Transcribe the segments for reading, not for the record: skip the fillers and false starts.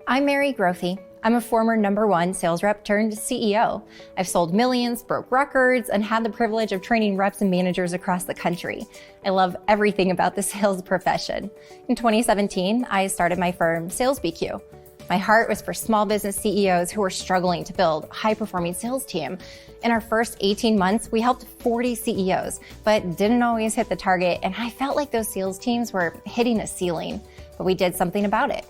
I'm Mary Grothe. I'm a former #1 sales rep turned CEO. I've sold millions, broke records, and had the privilege of training reps and managers across the country. I love everything about the sales profession. In 2017, I started my firm, Sales BQ. My heart was for small business CEOs who were struggling to build a high-performing sales team. In our first 18 months, we helped 40 CEOs, but didn't always hit the target, and I felt like those sales teams were hitting a ceiling. But we did something about it.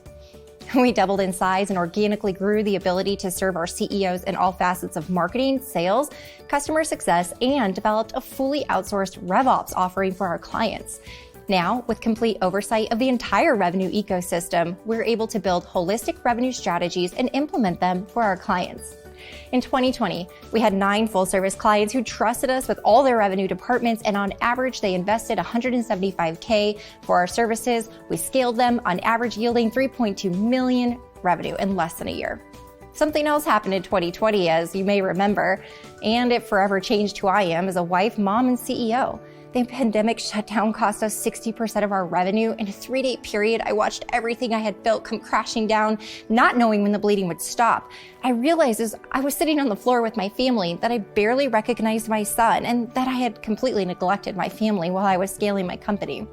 We doubled in size and organically grew the ability to serve our CEOs in all facets of marketing, sales, customer success, and developed a fully outsourced RevOps offering for our clients. Now, with complete oversight of the entire revenue ecosystem, we're able to build holistic revenue strategies and implement them for our clients. In 2020, we had 9 full-service clients who trusted us with all their revenue departments, and on average, they invested $175K for our services. We scaled them, on average yielding $3.2 million revenue in less than a year. Something else happened in 2020, as you may remember, and it forever changed who I am as a wife, mom, and CEO. The pandemic shutdown cost us 60% of our revenue. In a 3-day period, I watched everything I had built come crashing down, not knowing when the bleeding would stop. I realized as I was sitting on the floor with my family that I barely recognized my son and that I had completely neglected my family while I was scaling my company.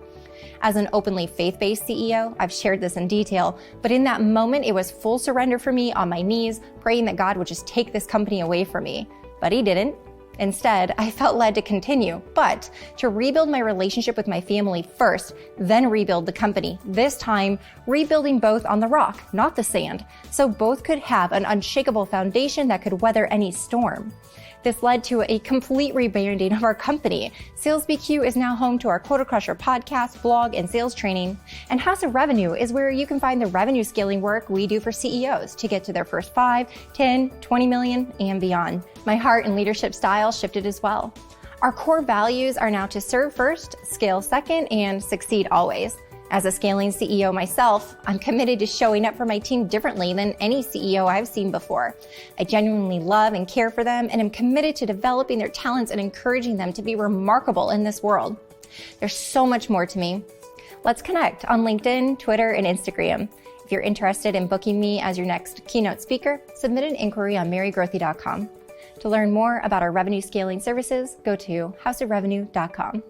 As an openly faith-based CEO, I've shared this in detail, but in that moment, it was full surrender for me on my knees, praying that God would just take this company away from me. But he didn't. Instead, I felt led to continue, but to rebuild my relationship with my family first, then rebuild the company. This time, rebuilding both on the rock, not the sand, so both could have an unshakable foundation that could weather any storm. This led to a complete rebranding of our company. Sales BQ is now home to our Quota Crusher podcast, blog, and sales training. And House of Revenue is where you can find the revenue scaling work we do for CEOs to get to their first 5, 10, 20 million, and beyond. My heart and leadership style shifted as well. Our core values are now to serve first, scale second, and succeed always. As a scaling CEO myself, I'm committed to showing up for my team differently than any CEO I've seen before. I genuinely love and care for them, and am committed to developing their talents and encouraging them to be remarkable in this world. There's so much more to me. Let's connect on LinkedIn, Twitter, and Instagram. If you're interested in booking me as your next keynote speaker, submit an inquiry on marygrothe.com. To learn more about our revenue scaling services, go to houseofrevenue.com.